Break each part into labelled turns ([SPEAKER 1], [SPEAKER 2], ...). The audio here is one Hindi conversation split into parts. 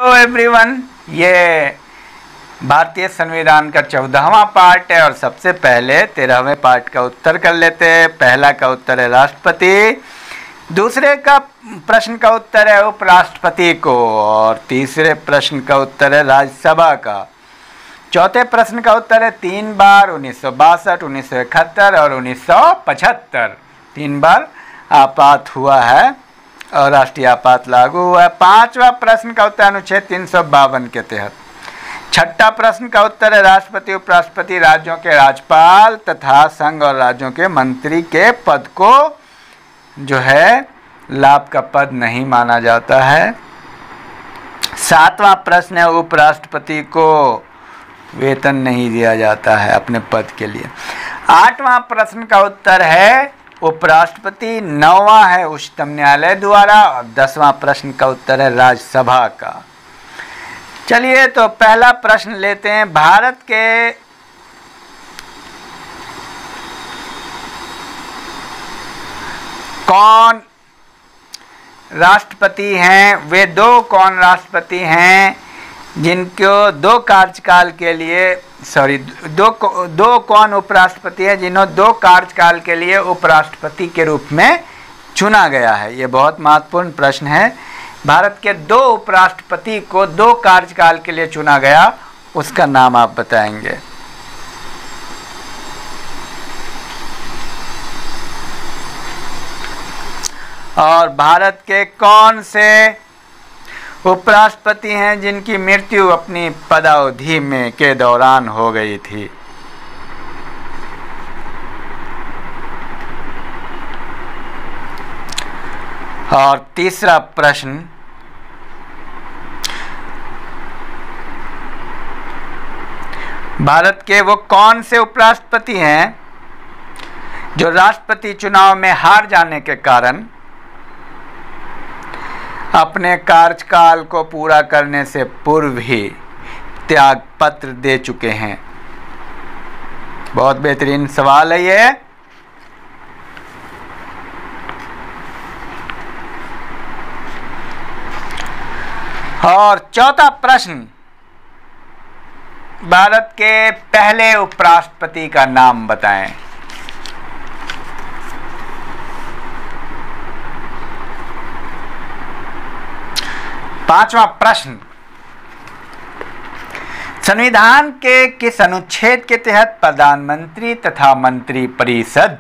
[SPEAKER 1] हेलो एवरीवन, ये भारतीय संविधान का 14वां पार्ट है और सबसे पहले 13वें पार्ट का उत्तर कर लेते हैं। पहला का उत्तर है राष्ट्रपति, दूसरे का प्रश्न का उत्तर है उपराष्ट्रपति को और तीसरे प्रश्न का उत्तर है राज्यसभा का। चौथे प्रश्न का उत्तर है 3 बार 1962, 1971 और 1975। 3 बार आपात हुआ है और राष्ट्रीय आपात लागू हुआ है। 5वां प्रश्न का उत्तर अनुच्छेद 352 के तहत। 6ठा प्रश्न का उत्तर है राष्ट्रपति उपराष्ट्रपति राज्यों के राज्यपाल तथा संघ और राज्यों के मंत्री के पद को जो है लाभ का पद नहीं माना जाता है। 7वां प्रश्न है उपराष्ट्रपति को वेतन नहीं दिया जाता है अपने पद के लिए। 8वां प्रश्न का उत्तर है उपराष्ट्रपति। 9वां है उच्चतम न्यायालय द्वारा और 10वां प्रश्न का उत्तर है राज्यसभा का। चलिए तो पहला प्रश्न लेते हैं। भारत के कौन राष्ट्रपति हैं? वे कौन राष्ट्रपति हैं जिनको 2 कार्यकाल के लिए दो कौन उपराष्ट्रपति है जिन्होंने 2 कार्यकाल के लिए उपराष्ट्रपति के रूप में चुना गया है? ये बहुत महत्वपूर्ण प्रश्न है। भारत के 2 उपराष्ट्रपति को 2 कार्यकाल के लिए चुना गया, उसका नाम आप बताएंगे। और भारत के कौन से उपराष्ट्रपति हैं जिनकी मृत्यु अपनी पदावधि में के दौरान हो गई थी? और तीसरा प्रश्न, भारत के वो कौन से उपराष्ट्रपति हैं जो राष्ट्रपति चुनाव में हार जाने के कारण अपने कार्यकाल को पूरा करने से पूर्व ही त्याग पत्र दे चुके हैं? बहुत बेहतरीन सवाल है ये। और चौथा प्रश्न, भारत के पहले उपराष्ट्रपति का नाम बताएं। पांचवा प्रश्न, संविधान के किस अनुच्छेद के तहत प्रधानमंत्री तथा मंत्री परिषद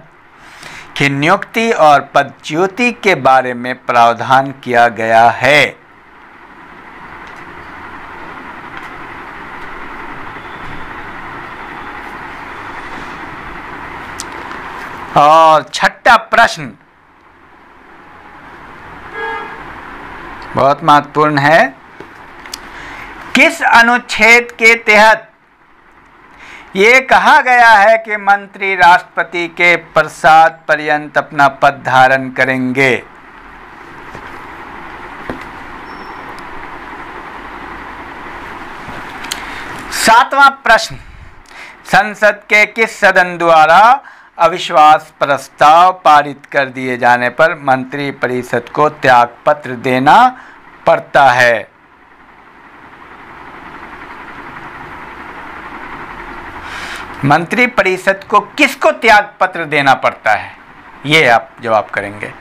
[SPEAKER 1] की नियुक्ति और पदच्युति के बारे में प्रावधान किया गया है? और छठा प्रश्न बहुत महत्वपूर्ण है, किस अनुच्छेद के तहत ये कहा गया है कि मंत्री राष्ट्रपति के प्रसाद पर्यंत अपना पद धारण करेंगे? सातवां प्रश्न, संसद के किस सदन द्वारा अविश्वास प्रस्ताव पारित कर दिए जाने पर मंत्री परिषद को त्यागपत्र देना पड़ता है? मंत्री परिषद को किसको त्यागपत्र देना पड़ता है, ये आप जवाब करेंगे।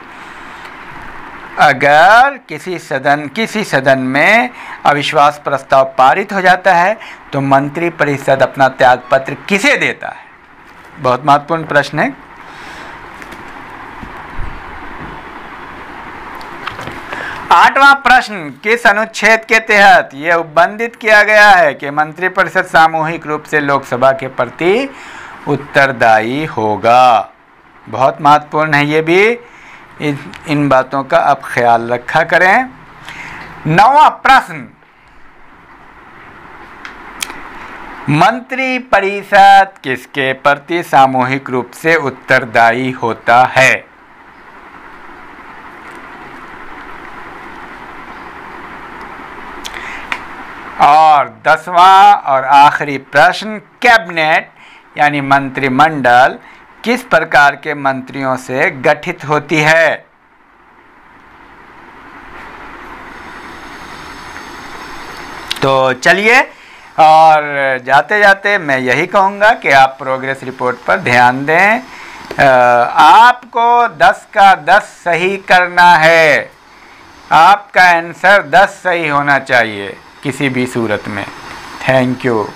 [SPEAKER 1] अगर किसी सदन में अविश्वास प्रस्ताव पारित हो जाता है तो मंत्री परिषद अपना त्यागपत्र किसे देता है? बहुत महत्वपूर्ण प्रश्न है। आठवां प्रश्न, किस अनुच्छेद के तहत यह उपबंधित किया गया है कि मंत्रिपरिषद सामूहिक रूप से लोकसभा के प्रति उत्तरदायी होगा? बहुत महत्वपूर्ण है ये भी, इन बातों का आप ख्याल रखा करें। 9वां प्रश्न, मंत्री परिषद किसके प्रति सामूहिक रूप से उत्तरदायी होता है? और 10वां और आखिरी प्रश्न, कैबिनेट यानी मंत्रिमंडल किस प्रकार के मंत्रियों से गठित होती है? तो चलिए, और जाते जाते मैं यही कहूँगा कि आप प्रोग्रेस रिपोर्ट पर ध्यान दें। आपको 10 का 10 सही करना है। आपका आंसर 10 सही होना चाहिए किसी भी सूरत में। Thank you.